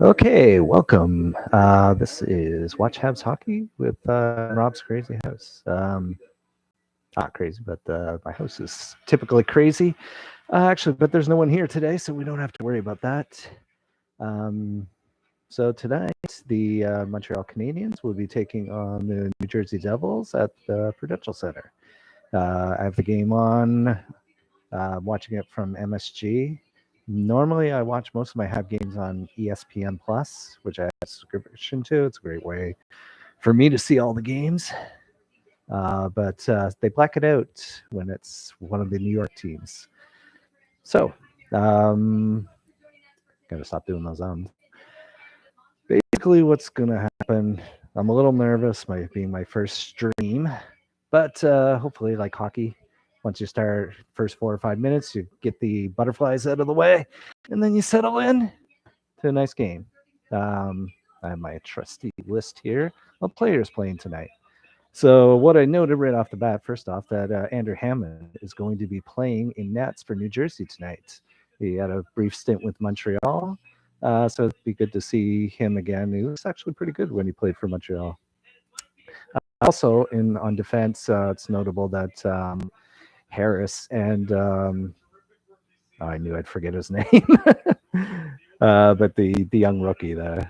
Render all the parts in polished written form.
Okay, welcome. This is Watch Habs Hockey with Rob's Crazy House. Not crazy, but my house is typically crazy. Actually, but there's no one here today, so we don't have to worry about that. Um, so tonight, the Montreal Canadiens will be taking on the New Jersey Devils at the Prudential Center. I have the game on, watching it from MSG. Normally, I watch most of my Hab games on ESPN Plus, which I have a subscription to. It's a great way for me to see all the games. But they black it out when it's one of the New York teams. So, gotta stop doing those. Basically, what's gonna happen? I'm a little nervous, being my first stream, but hopefully, like hockey, once you start first 4 or 5 minutes, you get the butterflies out of the way, and then you settle in to a nice game. Um, I have my trusty list here of players playing tonight. So what I noted right off the bat, first off, that Andrew Hammond is going to be playing in nets for New Jersey tonight. He had a brief stint with Montreal, so it'd be good to see him again. He was actually pretty good when he played for Montreal. Also, in on defense, it's notable that Harris and I knew I'd forget his name, but the young rookie, the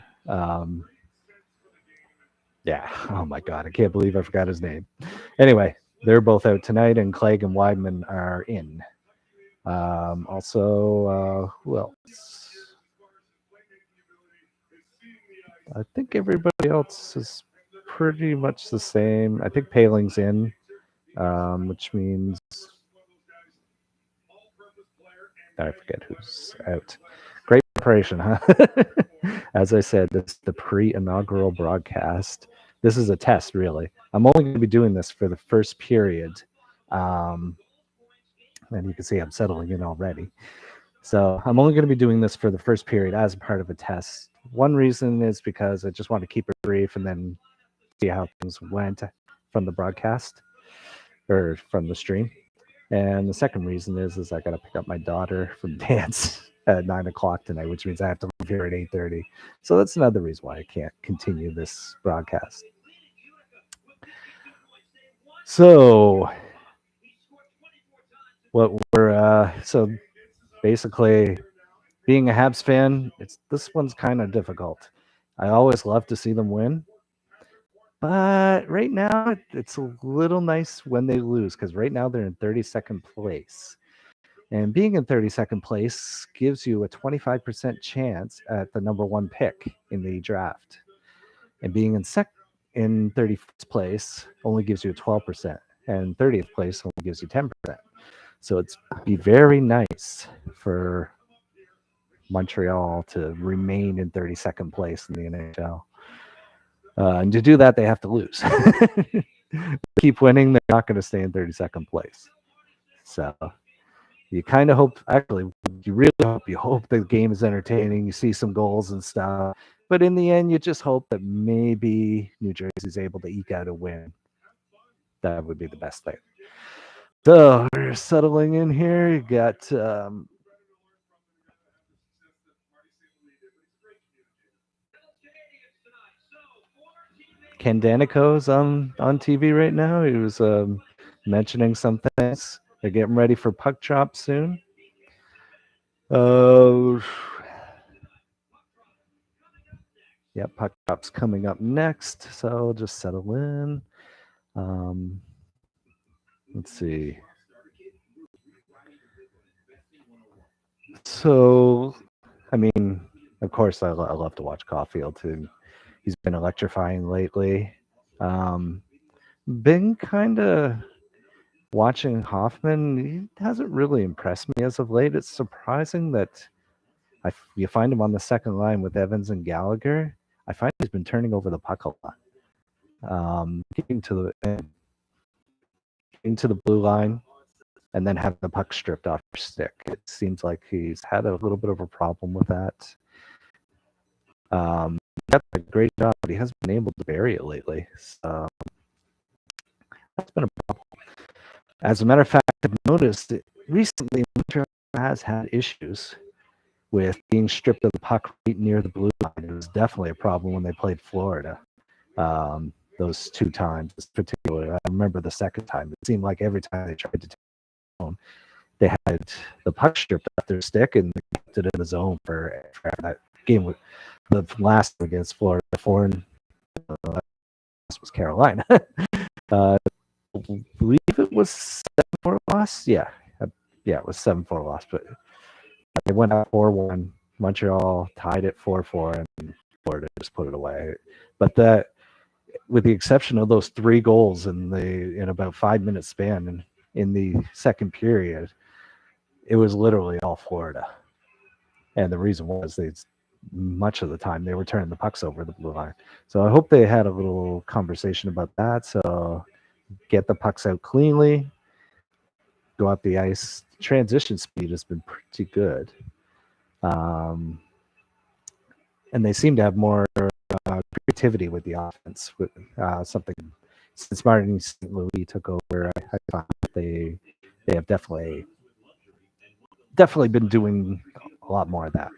yeah, oh my god, I can't believe I forgot his name. Anyway, they're both out tonight, and Clegg and Weidman are in. Also, who else? I think everybody else is pretty much the same. I think Paling's in, which means I forget who's out. Great preparation, huh? As I said, this is the pre-inaugural broadcast. This is a test, really. I'm only going to be doing this for the first period. Um, and you can see I'm settling in already. So I'm only going to be doing this for the first period as a part of a test. One reason is because I just want to keep it brief and then see how things went from the broadcast or from the stream. And the second reason is I got to pick up my daughter from dance at 9 o'clock tonight, which means I have to leave here at 8:30. So that's another reason why I can't continue this broadcast. So what we're so basically being a Habs fan, it's this one's kind of difficult. I always love to see them win, but right now it's a little nice when they lose because right now they're in 32nd place. And being in 32nd place gives you a 25% chance at the number one pick in the draft. And being in 31st place only gives you a 12%, and 30th place only gives you 10%. So it's be very nice for Montreal to remain in 32nd place in the NHL. And to do that, they have to lose. Keep winning, they're not going to stay in 32nd place. So you kind of hope, actually, you really hope the game is entertaining. You see some goals and stuff. But in the end, you just hope that maybe New Jersey is able to eke out a win. That would be the best thing. So we're settling in here. You got Ken Danico's on TV right now. He was mentioning some things. They're getting ready for puck drop soon. Yeah, puck drop's coming up next. So just settle in. Let's see. So, I mean, of course, I love to watch Caulfield too. He's been electrifying lately. Been kind of watching Hoffman. He hasn't really impressed me as of late. It's surprising that you find him on the second line with Evans and Gallagher. I find he's been turning over the puck a lot. Getting to the blue line, and then have the puck stripped off your stick. It seems like he's had a little bit of a problem with that. That's a great job, but he hasn't been able to bury it lately. So that's been a problem. As a matter of fact, I've noticed that recently Montreal has had issues with being stripped of the puck right near the blue line. It was definitely a problem when they played Florida. Those 2 times, particularly. I remember the second time. It seemed like every time they tried to take the zone, they had the puck stripped off their stick and they kept it in the zone for that game. The last against Florida, this was Carolina. I believe it was 7-4 loss. Yeah, it was 7-4 loss. But they went out 4-1. Montreal tied it 4-4, and Florida just put it away. But that, with the exception of those 3 goals in about 5-minute span in the second period, it was literally all Florida. And the reason was much of the time they were turning the pucks over the blue line. So I hope they had a little conversation about that. So get the pucks out cleanly, go up the ice. Transition speed has been pretty good. And they seem to have more creativity with the offense. With something since Martin St. Louis took over, I thought they have definitely been doing a lot more of that.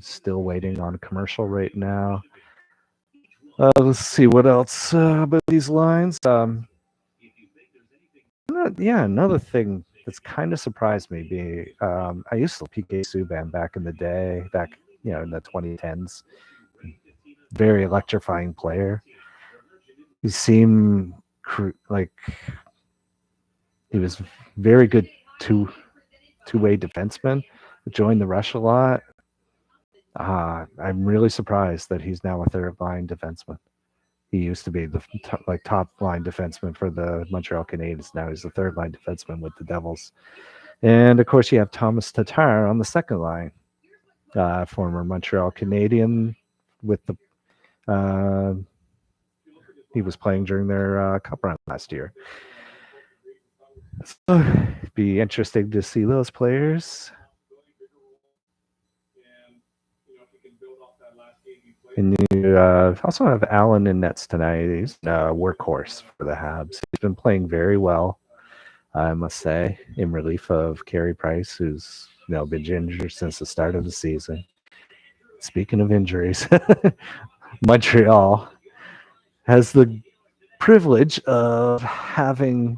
Still waiting on a commercial right now. Let's see what else about these lines. Another thing that's kind of surprised me. I used to PK Subban back in the day, in the 2010s. Very electrifying player. He seemed like he was very good two-way defenseman. Joined the rush a lot. I'm really surprised that he's now a third-line defenseman. He used to be the top-line defenseman for the Montreal Canadiens. Now he's the third-line defenseman with the Devils. And, of course, you have Thomas Tatar on the second line, former Montreal Canadian with the he was playing during their cup run last year. So it'd be interesting to see those players. And you also have Allen in nets tonight. He's a workhorse for the Habs. He's been playing very well, I must say, in relief of Carey Price, who's been injured since the start of the season. Speaking of injuries, Montreal has the privilege of having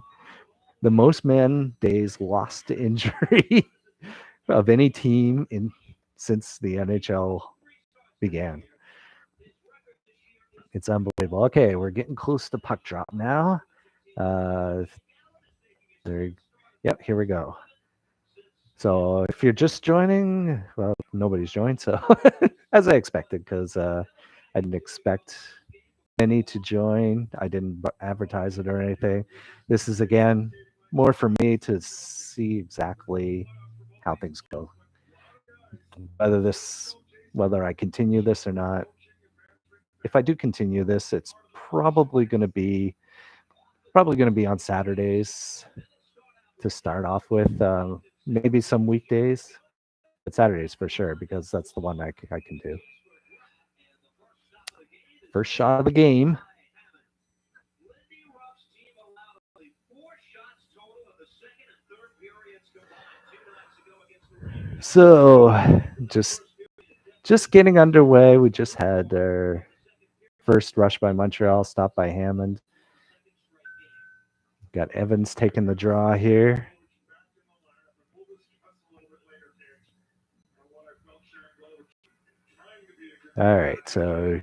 the most man days lost to injury of any team since the NHL began. It's unbelievable. Okay, we're getting close to puck drop now. Here we go. So if you're just joining, well, nobody's joined, so as I expected, because I didn't expect any to join. I didn't advertise it or anything. This is, again, more for me to see exactly how things go. Whether I continue this or not. If I do continue this, it's probably going to be on Saturdays to start off with. Maybe some weekdays, but Saturdays for sure, because that's the one I can do. First shot of the game. So just getting underway. We just had our first rush by Montreal, stopped by Hammond. Got Evans taking the draw here. All right, so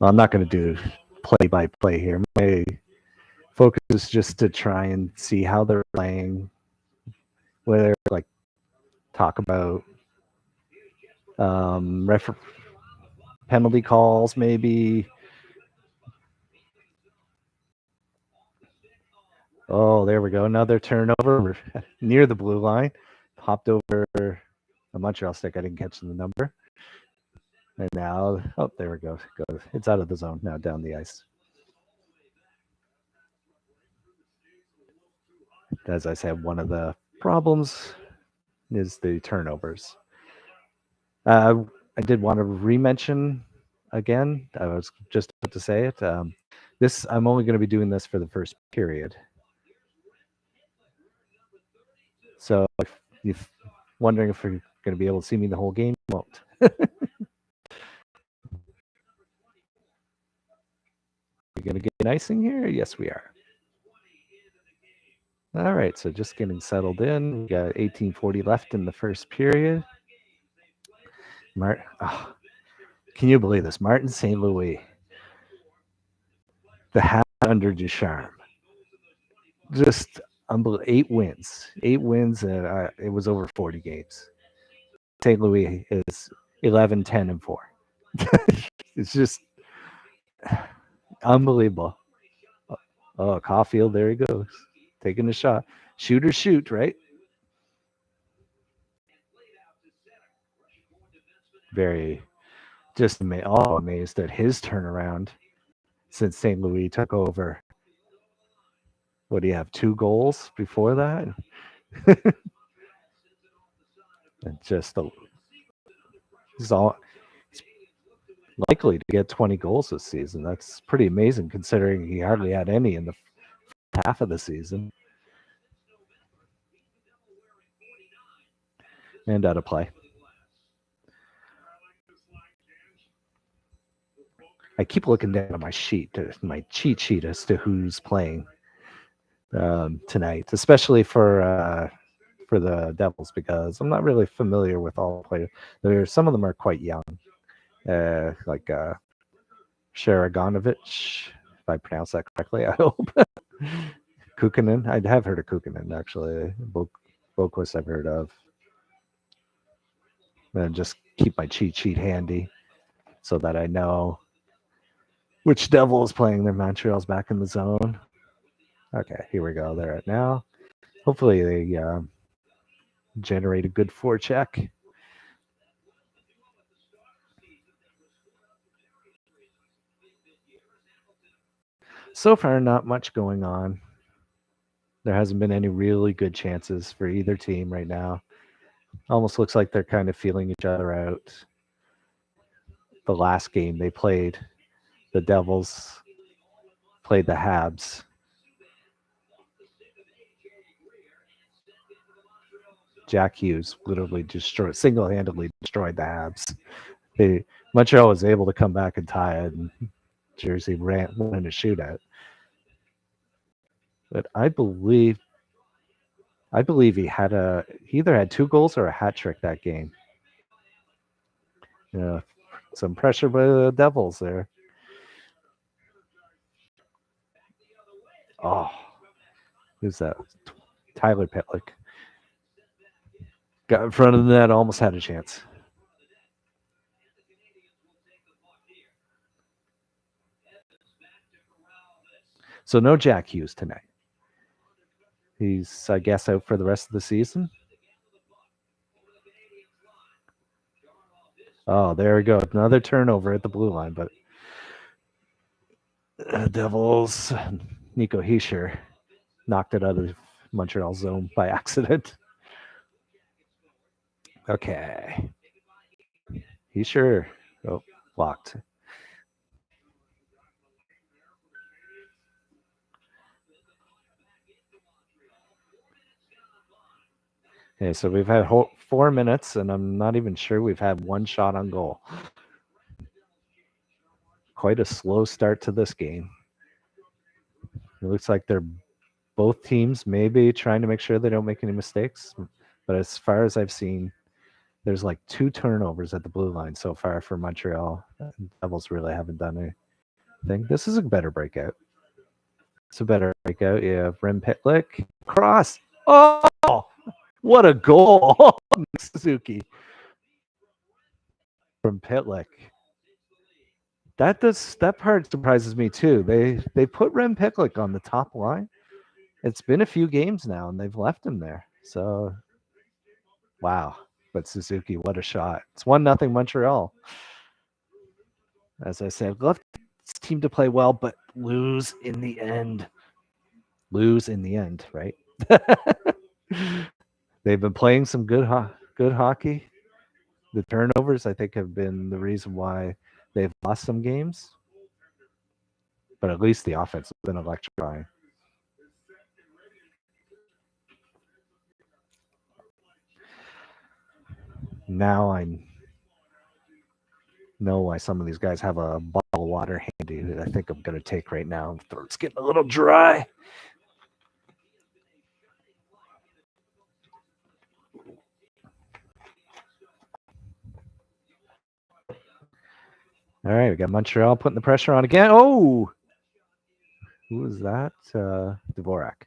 I'm not going to do play-by-play here. My focus is just to try and see how they're playing, whether talk about penalty calls, maybe. Oh, there we go. Another turnover near the blue line. Popped over a Montreal stick. I didn't catch the number. And now, there we go. It's out of the zone now, down the ice. As I said, one of the problems is the turnovers. I did want to re-mention again. I was just about to say it. I'm only going to be doing this for the first period. So if you're wondering if you're going to be able to see me the whole game, you won't. We're going to get icing here? Yes, we are. All right, so just getting settled in. We got 18:40 left in the first period. Can you believe this? Martin St. Louis, the hat under Ducharme. Just unbelievable. 8 wins, and it was over 40 games. St. Louis is 11, 10, and 4. It's just unbelievable. Oh, Caulfield, there he goes. Taking a shot. Shoot or shoot, right? Very just amazed at his turnaround since St. Louis took over. What do you have? 2 goals before that? And just he's likely to get 20 goals this season. That's pretty amazing considering he hardly had any in the half of the season. And out of play. I keep looking down at my sheet, my cheat sheet as to who's playing tonight, especially for the Devils, because I'm not really familiar with all the players. Some of them are quite young, like Sharagonovich, if I pronounce that correctly, I hope. Kukkonen, I have heard of Kukkonen, actually. Boquist I've heard of. And just keep my cheat sheet handy so that I know which Devil is playing. Their Montreal's back in the zone. Okay, here we go. They're at now. Hopefully they generate a good forecheck. So far, not much going on. There hasn't been any really good chances for either team right now. Almost looks like they're kind of feeling each other out. The last game they played, the Devils played the Habs. Jack Hughes literally single-handedly destroyed the Habs. Montreal was able to come back and tie it, and Jersey won in a shootout. But I believe he either had 2 goals or a hat trick that game. Yeah, some pressure by the Devils there. Oh, who's that? Tyler Pitlick. Got in front of the net, almost had a chance. So no Jack Hughes tonight. He's, I guess, out for the rest of the season. Oh, there we go. Another turnover at the blue line, but Devils, Nico Hischier knocked it out of Montreal zone by accident. Okay. Hischier. Oh, blocked. Okay, so we've had 4 minutes, and I'm not even sure we've had one shot on goal. Quite a slow start to this game. It looks like they're both teams maybe trying to make sure they don't make any mistakes. But as far as I've seen, there's like 2 turnovers at the blue line so far for Montreal. Devils really haven't done anything. This is a better breakout. It's a better breakout. Yeah, Rem Pitlick. Cross. Oh, what a goal. Suzuki. From Pitlick. That part surprises me too. They put Rem Pitlick on the top line. It's been a few games now, and they've left him there. So, wow. But Suzuki, what a shot! It's 1-0 Montreal. As I said, left this team to play well, but lose in the end. Lose in the end, right? They've been playing some good hockey. The turnovers, I think, have been the reason why they've lost some games. But at least the offense has been electrifying. Now I know why some of these guys have a bottle of water handy that I think I'm going to take right now. Throat's getting a little dry. All right, we got Montreal putting the pressure on again. Oh, who was that? Dvorak.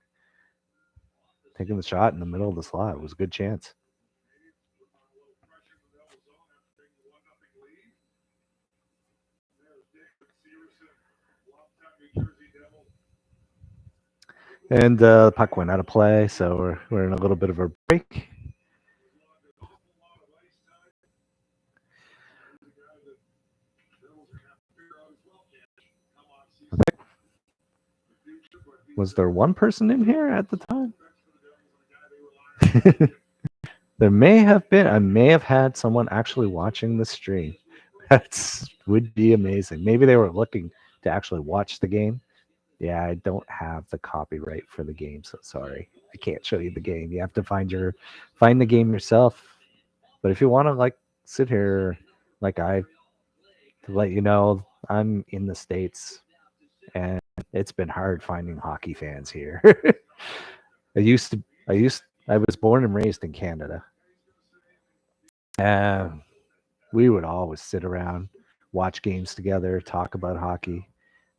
Taking the shot in the middle of the slot. It was a good chance. And the puck went out of play, so we're in a little bit of a break. Was there one person in here at the time? There may have been. I may have had someone actually watching the stream. That would be amazing. Maybe they were looking to actually watch the game. Yeah, I don't have the copyright for the game, so sorry. I can't show you the game. You have to find the game yourself. But if you want to like sit here like I to let you know, I'm in the States and it's been hard finding hockey fans here. I was born and raised in Canada. And we would always sit around, watch games together, talk about hockey.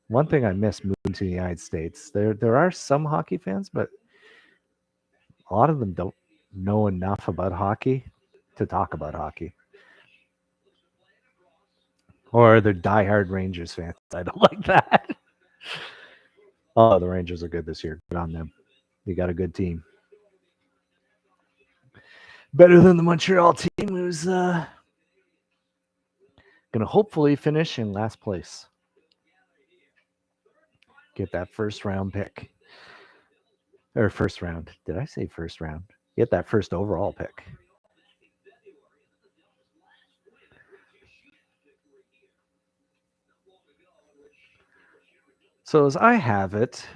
One thing I miss moving to the United States, there are some hockey fans, but a lot of them don't know enough about hockey to talk about hockey. Or they're diehard Rangers fans. I don't like that. Oh, the Rangers are good this year. Good on them. They got a good team. Better than the Montreal team, who's going to hopefully finish in last place. Get that first round pick. Or first round. Did I say first round? Get that first overall pick. So as I have it,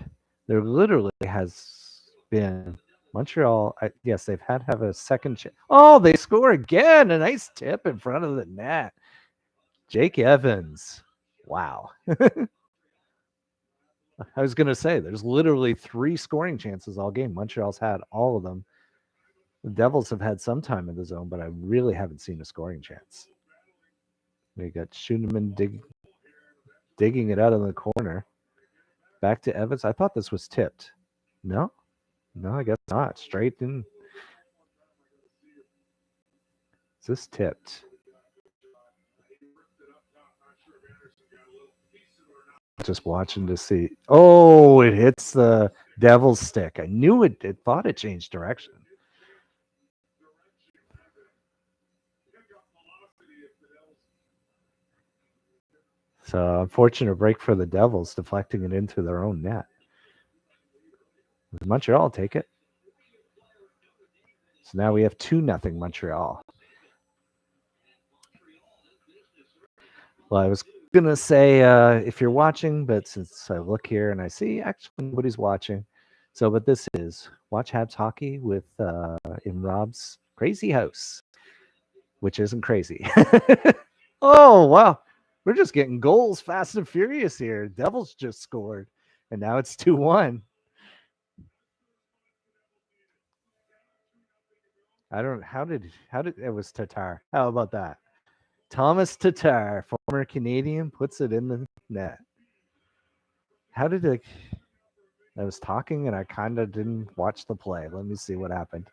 there literally has been Montreal. Yes, they've had to have a second chance. Oh, they score again! A nice tip in front of the net. Jake Evans. Wow. I was going to say there's literally 3 scoring chances all game. Montreal's had all of them. The Devils have had some time in the zone, but I really haven't seen a scoring chance. They got Schuneman digging it out of the corner. Back to Evans. I thought this was tipped. No, I guess not. Straight in. Is this tipped? Just watching to see. Oh, it hits the Devil's stick. I knew it. It thought it changed direction. So unfortunate break for the Devils, deflecting it into their own net. Montreal take it. So now we have 2-0 Montreal. Well, I was going to say if you're watching, but since I look here and I see actually nobody's watching. So, but this is Watch Habs Hockey with in Rob's crazy house, which isn't crazy. Oh, wow. We're just getting goals fast and furious here. Devils just scored, and now it's 2-1. I don't how did it was Tatar. How about that? Thomas Tatar, former Canadian, puts it in the net. How did it? I was talking and I kind of didn't watch the play. Let me see what happened.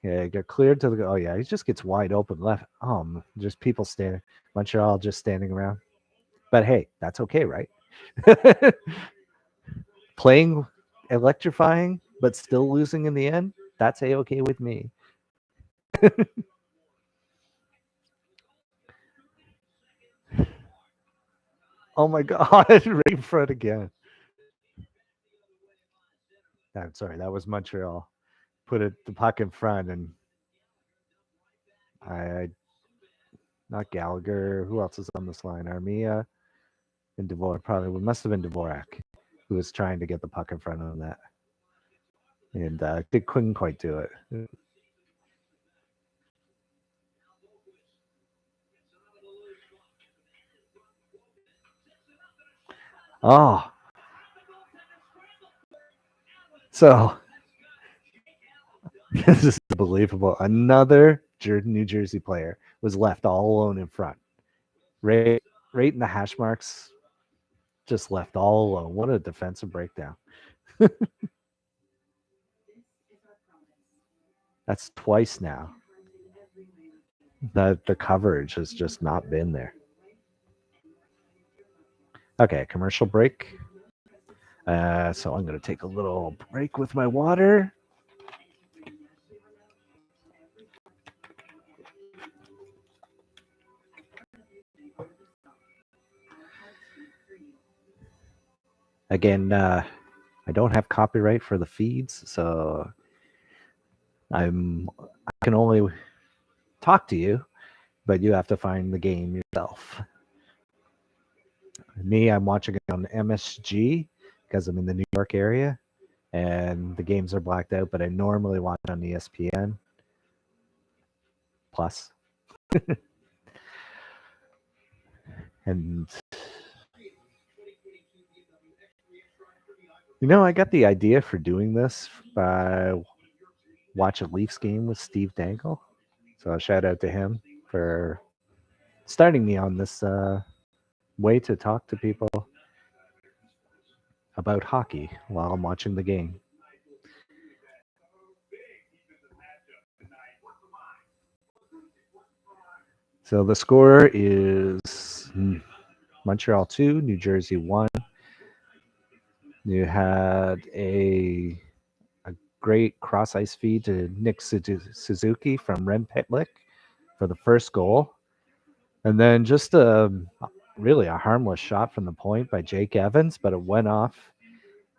Yeah, got cleared to the. Oh yeah, he just gets wide open left. Just people standing. Montreal just standing around. But hey, that's okay, right? Playing electrifying, but still losing in the end. That's a-okay with me. Oh my god, right in front again. I'm sorry, that was Montreal. Put the puck in front, and I not Gallagher. Who else is on this line? Armia and Dvorak. Probably it must have been Dvorak who was trying to get the puck in front of that, and couldn't quite do it. Oh, so this is unbelievable. Another New Jersey player was left all alone in front. Right in the hash marks, just left all alone. What a defensive breakdown. That's twice now that the coverage has just not been there. Okay, commercial break. So I'm going to take a little break with my water. Again, I don't have copyright for the feeds, so I can only talk to you, but you have to find the game yourself. Me, I'm watching it on MSG because I'm in the New York area, and the games are blacked out. But I normally watch on ESPN Plus, and I got the idea for doing this by watch a Leafs game with Steve Dangle. So shout out to him for starting me on this way to talk to people about hockey while I'm watching the game. So the score is Montreal 2, New Jersey 1. You had a great cross ice feed to Nick Suzuki from Ren Pitlick for the first goal. And then just really a harmless shot from the point by Jake Evans, but it went off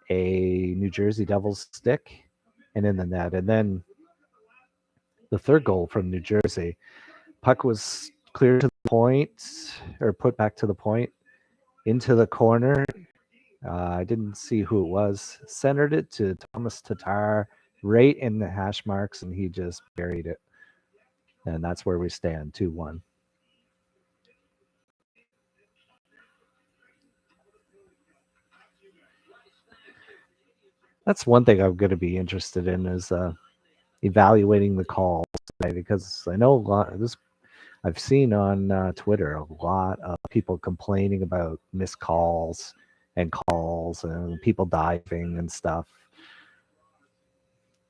a New Jersey Devils stick and in the net. And then the third goal from New Jersey, puck was cleared to the point or put back to the point into the corner. I didn't see who it was. Centered it to Thomas Tatar right in the hash marks, and he just buried it. And that's where we stand, 2-1. That's one thing I'm going to be interested in is evaluating the calls today, because I know a lot of this. I've seen on Twitter a lot of people complaining about missed calls and calls and people diving and stuff.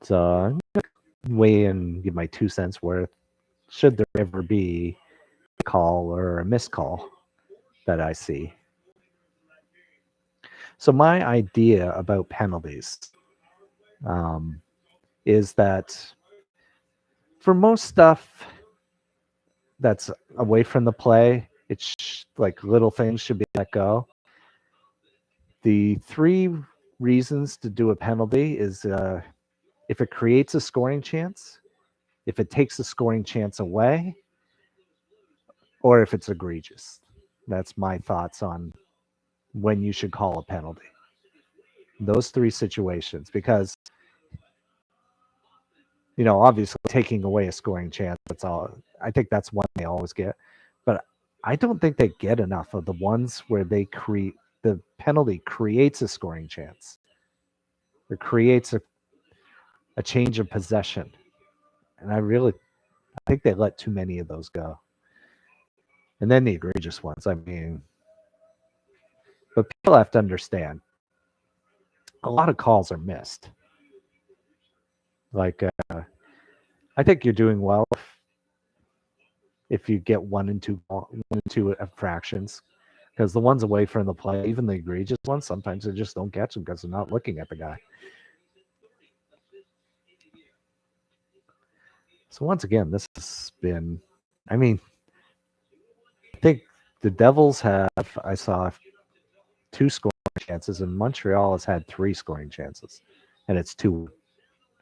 So I'm going to weigh in and give my 2 cents worth. Should there ever be a call or a missed call that I see? So my idea about penalties is that for most stuff that's away from the play, it's like little things should be let go. The 3 reasons to do a penalty is if it creates a scoring chance, if it takes a scoring chance away, or if it's egregious. That's my thoughts on when you should call a penalty. Those 3 situations, because obviously taking away a scoring chance, that's all. I think that's one they always get, but I don't think they get enough of the ones where the penalty creates a scoring chance or creates a change of possession. And I think they let too many of those go. And then the egregious ones, but people have to understand, a lot of calls are missed. Like, I think you're doing well if you get 1 and 2 infractions, because the ones away from the play, even the egregious ones, sometimes they just don't catch them because they're not looking at the guy. So once again, this has been, I think the Devils I saw 2 scoring chances, and Montreal has had 3 scoring chances, and it's 2.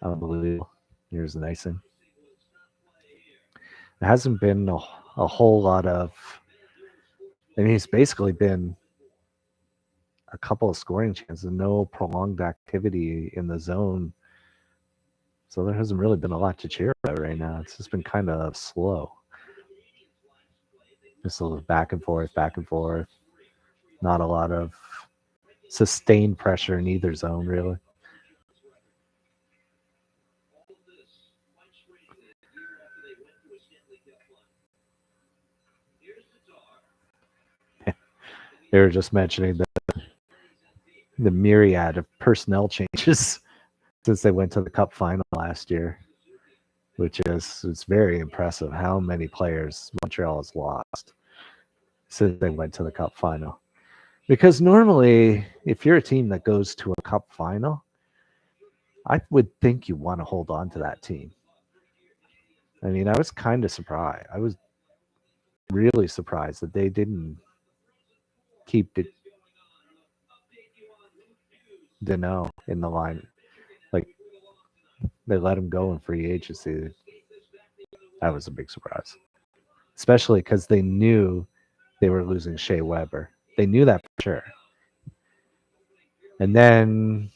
Unbelievable. Here's the nice thing. There hasn't been a whole lot of, it's basically been a couple of scoring chances, no prolonged activity in the zone. So there hasn't really been a lot to cheer about right now. It's just been kind of slow. Just a little back and forth. Not a lot of sustained pressure in either zone, really. They were just mentioning the myriad of personnel changes since they went to the Cup final last year, which is it's very impressive how many players Montreal has lost since they went to the Cup final. Because normally, if you're a team that goes to a Cup final, I would think you want to hold on to that team. I mean, I was kind of surprised. I was really surprised that they didn't keep Dano in the line. Like, they let him go in free agency. That was a big surprise, especially because they knew they were losing Shea Weber. They knew that for sure. And then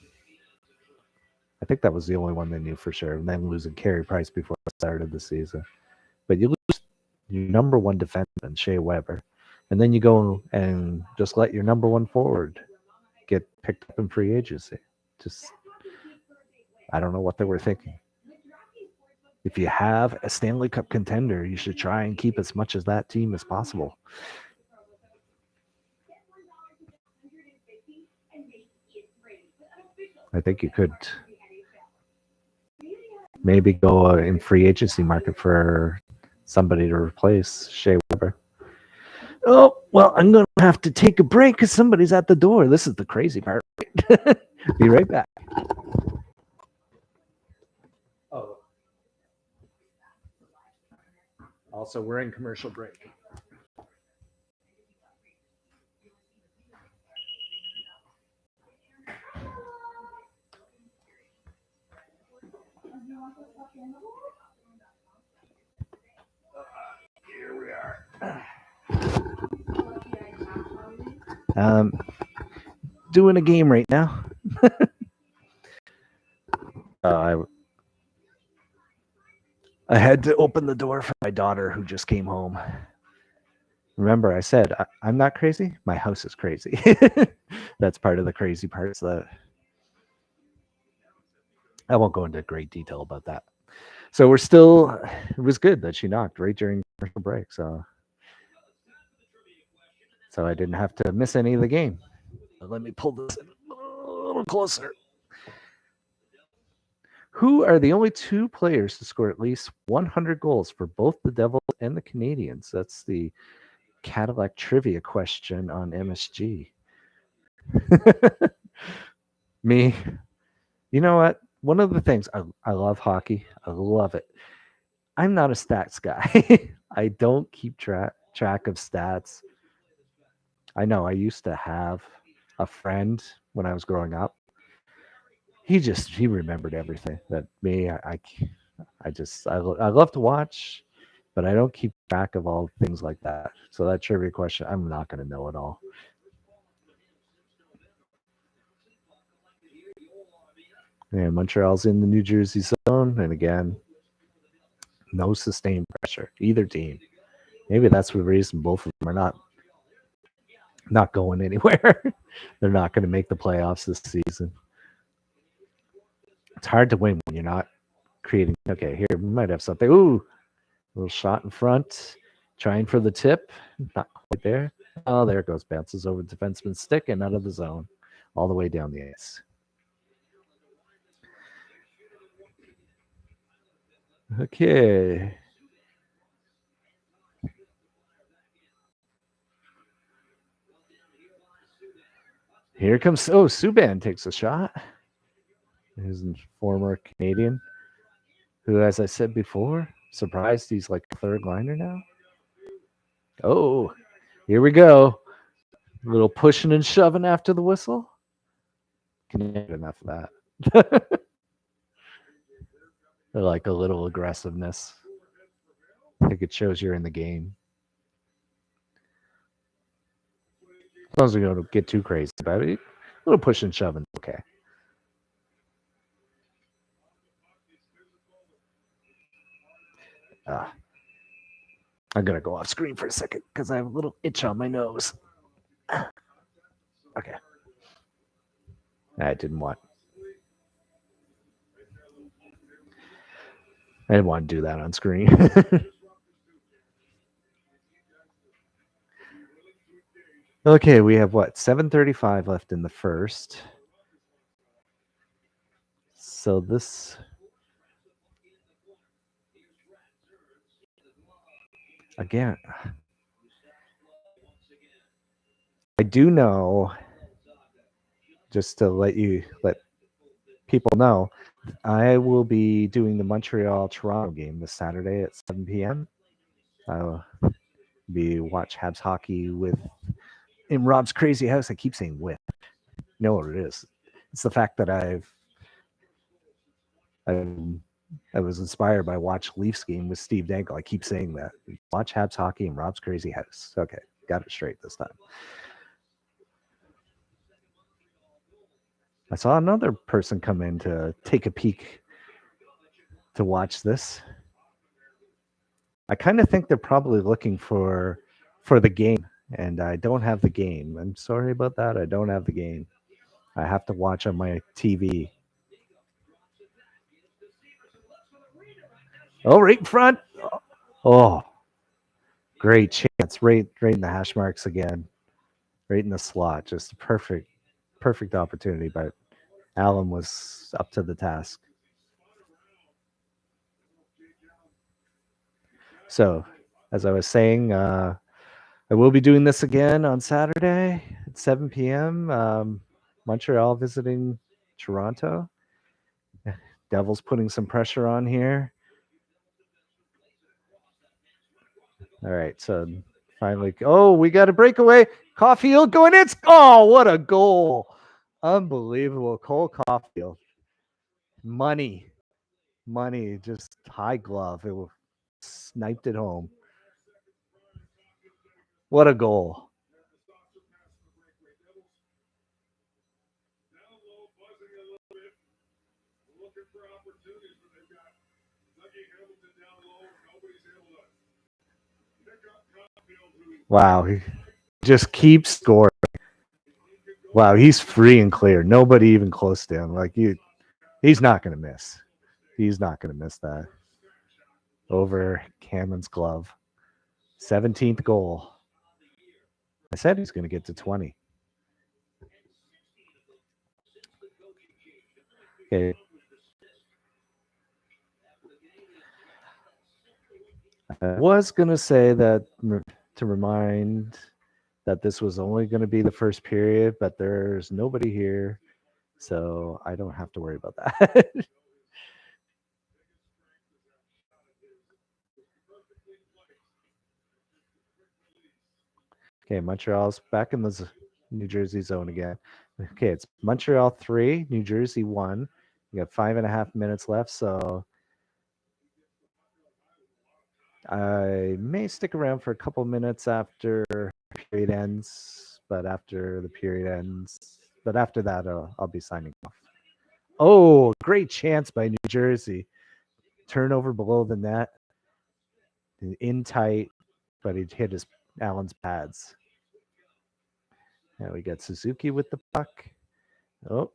I think that was the only one they knew for sure. And then losing Carey Price before the start of the season. But you lose your number one defenseman, Shea Weber, and then you go and just let your number one forward get picked up in free agency. Just, I don't know what they were thinking. If you have a Stanley Cup contender, you should try and keep as much of that team as possible. I think you could maybe go in free agency market for somebody to replace Shea Weber. Oh, well, I'm going to have to take a break because somebody's at the door. This is the crazy part. Be right back. Oh. Also, we're in commercial break. Here we are. Doing a game right now. I had to open the door for my daughter who just came home. Remember, I said I'm not crazy. My house is crazy. That's part of the crazy parts. That I won't go into great detail about that. So we're still. It was good that she knocked right during commercial break. So I didn't have to miss any of the game. Let me pull this in a little closer. Who are the only two players to score at least 100 goals for both the Devils and the Canadiens? That's the Cadillac trivia question on MSG. Me. You know what? One of the things I love hockey. I love it. I'm not a stats guy. I don't keep track of stats. I know I used to have a friend when I was growing up. He remembered everything. That me, I love to watch, but I don't keep track of all things like that. So that trivia question, I'm not going to know it all. Yeah, Montreal's in the New Jersey zone, and again, no sustained pressure either team. Maybe that's the reason both of them are not going anywhere. They're not going to make the playoffs this season. It's hard to win when you're not creating. Okay, here we might have something. Ooh, a little shot in front, trying for the tip. Not quite there. Oh, there it goes. Bounces over the defenseman's stick and out of the zone, all the way down the ice. Okay. Here comes. Oh, Subban takes a shot. He's a former Canadian who, as I said before, surprised he's like a third liner now. Oh, here we go. A little pushing and shoving after the whistle. Can get enough of that. Like a little aggressiveness. I think it shows you're in the game. As long as we don't get too crazy about it. A little push and shoving, okay. I'm going to go off screen for a second because I have a little itch on my nose. Okay. I didn't want. I didn't want to do that on screen. Okay, we have what 7:35 left in the first. So this again, I do know. Just to let people know, I will be doing the Montreal Toronto game this Saturday at 7 p.m. I'll be watch Habs hockey with in Rob's crazy house. I keep saying with. You know what it is? It's the fact that I was inspired by watch Leafs game with Steve Dangle. I keep saying that. Watch Habs hockey in Rob's crazy house. Okay, got it straight this time. I saw another person come in to take a peek to watch this. I kind of think they're probably looking for the game, and I don't have the game. I'm sorry about that. I don't have the game. I have to watch on my TV. Oh, right in front. Oh, great chance. Right in the hash marks again. Right in the slot. Just a perfect opportunity, but Allen was up to the task. So, as I was saying, I will be doing this again on Saturday at 7 p.m. Montreal visiting Toronto. Devils putting some pressure on here. All right, so finally, oh, we got a breakaway. Caulfield going in. Oh, what a goal! Unbelievable, Cole Caulfield. Money, just high glove. It was sniped it home. What a goal! Wow, he just keeps scoring. Wow, he's free and clear. Nobody even close to him. He's not going to miss. He's not going to miss that. Over Cameron's glove. 17th goal. I said he's going to get to 20. Okay. I was going to say that to remind that this was only going to be the first period, but there's nobody here. So I don't have to worry about that. Okay, Montreal's back in the New Jersey zone again. Okay, it's Montreal 3, New Jersey 1. You got 5.5 minutes left, so I may stick around for a couple minutes after period ends, but after that, I'll be signing off. Oh, great chance by New Jersey. Turnover below the net, in tight, but he hit his Allen's pads. Now we got Suzuki with the puck. Oh,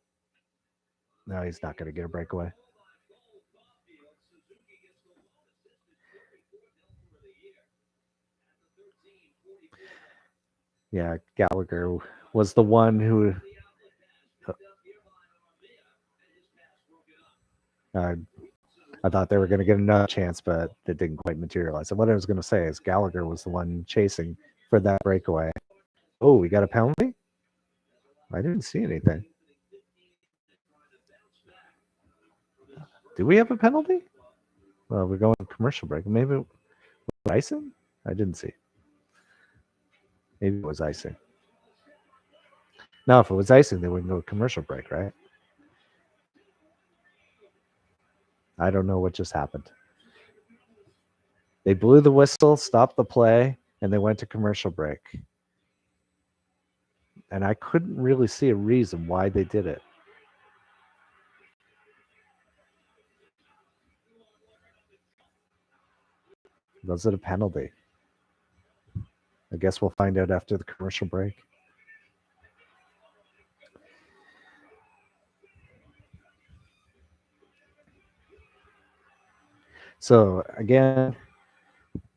no, he's not going to get a breakaway. Yeah, Gallagher was the one who. I thought they were going to get another chance, but it didn't quite materialize. And what I was going to say is Gallagher was the one chasing for that breakaway. Oh, we got a penalty? I didn't see anything. Do we have a penalty? Well, we're going to commercial break. Maybe it was icing? I didn't see. Maybe it was icing. No, if it was icing, they wouldn't go to commercial break, right? I don't know what just happened. They blew the whistle, stopped the play, and they went to commercial break. And I couldn't really see a reason why they did it. Was it a penalty? I guess we'll find out after the commercial break. So again,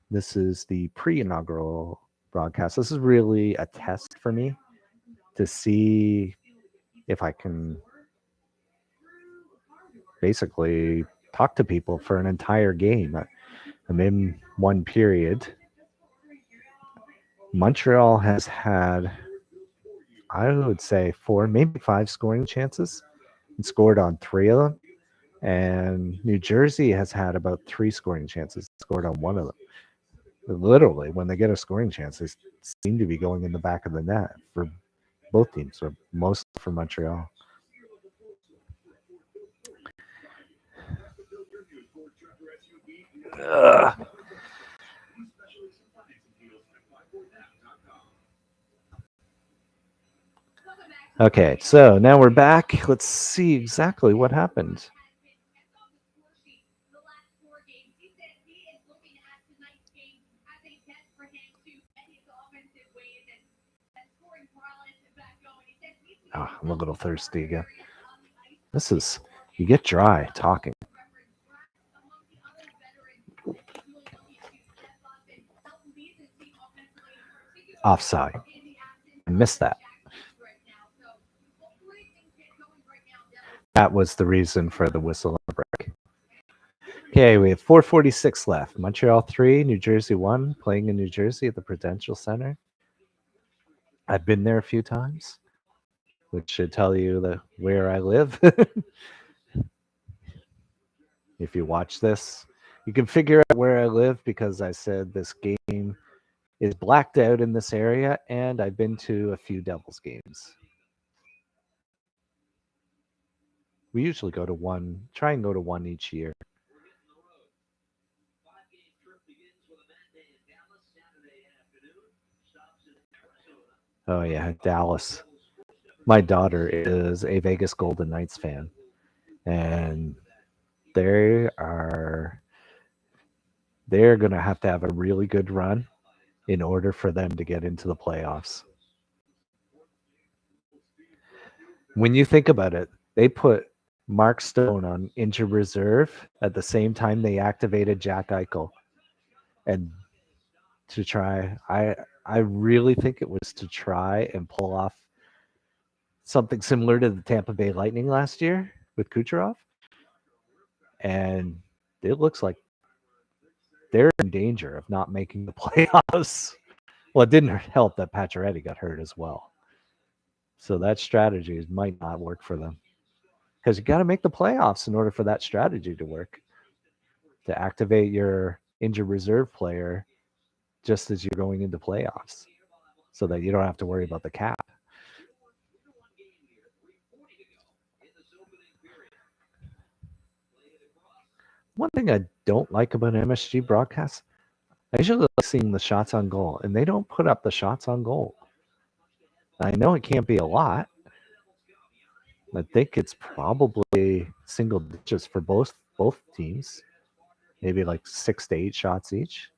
this is the pre-inaugural broadcast. This is really a test for me to see if I can basically talk to people for an entire game. I'm in one period. Montreal has had, I would say, 4, maybe 5 scoring chances and scored on 3 of them. And New Jersey has had about 3 scoring chances, scored on 1 of them. Literally, when they get a scoring chance, they seem to be going in the back of the net for both teams, or most for Montreal. Ugh. Okay, so now we're back. Let's see exactly what happened. Oh, I'm a little thirsty again. This is, you get dry talking. Offside. I missed that. That was the reason for the whistle on the break. Okay, we have 4:46 left. Montreal 3, New Jersey 1, playing in New Jersey at the Prudential Center. I've been there a few times, which should tell you where I live. If you watch this, you can figure out where I live because I said this game is blacked out in this area, and I've been to a few Devils games. We usually go to one, try and go to one each year. Oh, yeah, Dallas. My daughter is a Vegas Golden Knights fan, and they're going to have a really good run in order for them to get into the playoffs. When you think about it, they put Mark Stone on injured reserve at the same time they activated Jack Eichel. And to try, I really think it was to try and pull off something similar to the Tampa Bay Lightning last year with Kucherov. And it looks like they're in danger of not making the playoffs. Well, it didn't help that Pacioretty got hurt as well. So that strategy might not work for them. Because you got to make the playoffs in order for that strategy to work. To activate your injured reserve player just as you're going into playoffs so that you don't have to worry about the cap. One thing I don't like about MSG broadcasts, I usually like seeing the shots on goal, and they don't put up the shots on goal. I know it can't be a lot. I think it's probably single digits for both teams, maybe like 6 to 8 shots each.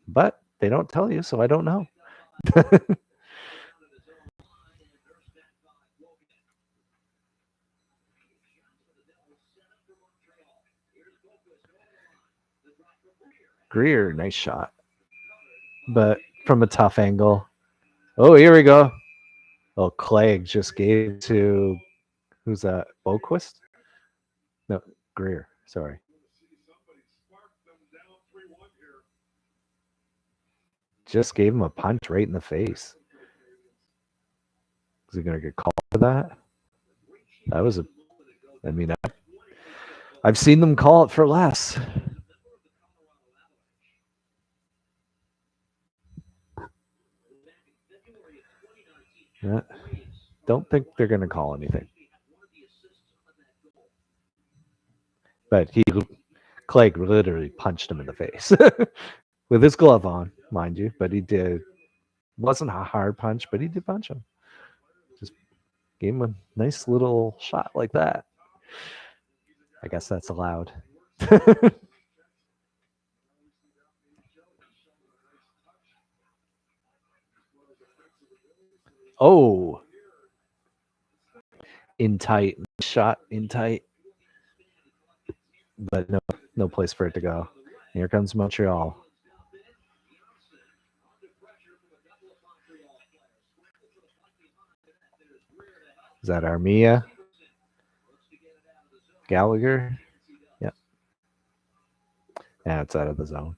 But they don't tell you, so I don't know. Greer, nice shot. But from a tough angle. Oh, here we go. Oh, Clegg just gave to, who's that? Boquist? No, Greer. Sorry. Just gave him a punch right in the face. Is he going to get called for that? That was I've seen them call it for less. Yeah. Don't think they're going to call anything. But Clegg literally punched him in the face with his glove on, mind you. But he did. Wasn't a hard punch, but he did punch him. Just gave him a nice little shot like that. I guess that's allowed. Oh, in tight shot, in tight. but no place for it to go. Here comes Montreal. Is that Armia? Gallagher? Yep. Yeah, it's out of the zone.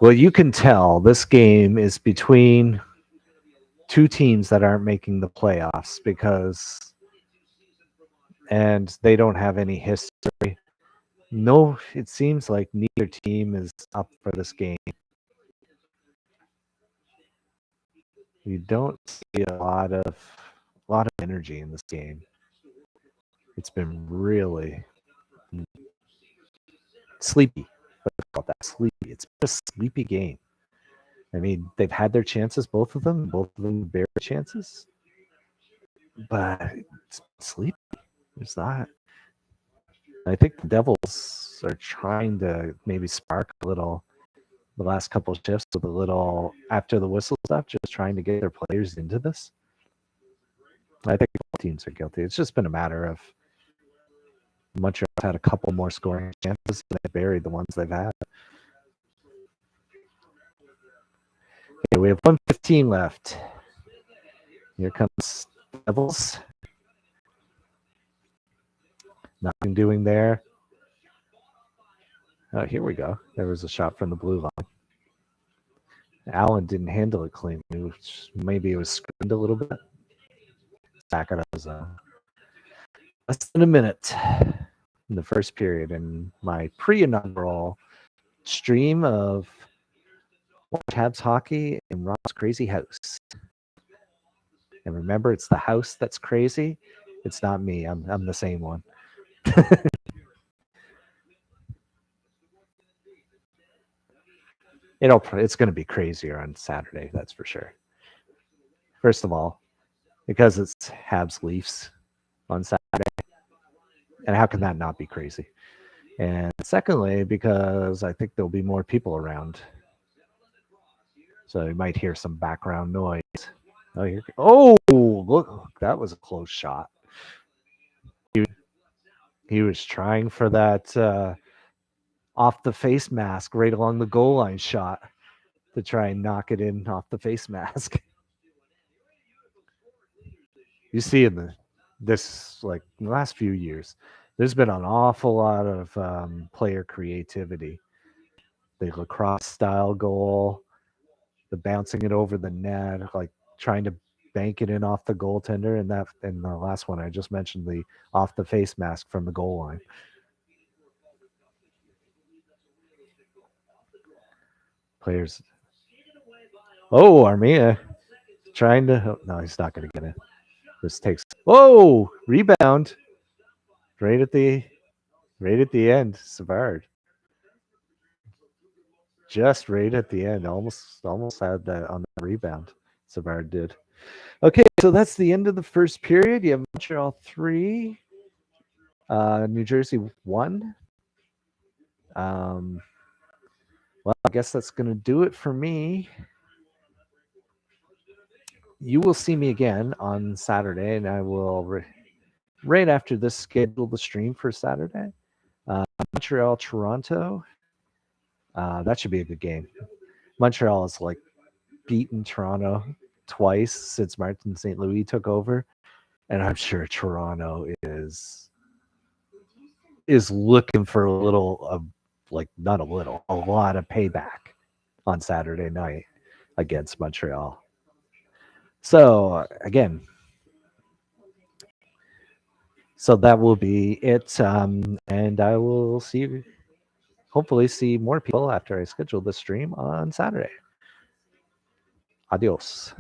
Well, you can tell this game is between two teams that aren't making the playoffs and they don't have any history. No, it seems like neither team is up for this game. You don't see a lot of energy in this game. It's been really sleepy. Let's call that sleepy. It's been a sleepy game. I mean, they've had their chances, both of them bare chances, but it's sleepy. There's not. I think the Devils are trying to maybe spark a little the last couple of shifts with a little after the whistle stuff, just trying to get their players into this. I think both teams are guilty. It's just been a matter of Montreal's had a couple more scoring chances and they buried the ones they've had. Okay, we have 1:15 left. Here comes Devils. Nothing doing there. Oh, here we go. There was a shot from the blue line. Allen didn't handle it clean. Maybe it was screened a little bit. Back out of the zone. Less than a minute in the first period, and my pre-inaugural stream of Watch Habs Hockey in Rob's Crazy House. And remember, it's the house that's crazy. It's not me. I'm the same one. It's going to be crazier on Saturday, that's for sure. First of all, because it's Habs Leafs on Saturday, and how can that not be crazy? And secondly, because I think there'll be more people around, so you might hear some background noise. Oh, look, that was a close shot. He was trying for that off the face mask right along the goal line shot to try and knock it in off the face mask. You see in this like the last few years, there's been an awful lot of player creativity. The lacrosse style goal, the bouncing it over the net, like trying to bank it in off the goaltender, and the last one I just mentioned, the off the face mask from the goal line. Players. Oh, Armia trying to. Oh, no, he's not going to get it. This takes. Oh, rebound. Right at the end, Savard. Just right at the end, almost had that on the rebound. Savard did. Okay, so that's the end of the first period. You have Montreal 3, New Jersey 1. Well, I guess that's going to do it for me. You will see me again on Saturday, and I will, right after this, schedule the stream for Saturday. Montreal, Toronto. That should be a good game. Montreal has like beaten Toronto twice since Martin St. Louis took over, and I'm sure Toronto is looking for a little not a little, a lot of payback on Saturday night against Montreal. So again, so that will be it, and I will hopefully see more people after I schedule the stream on Saturday. Adios.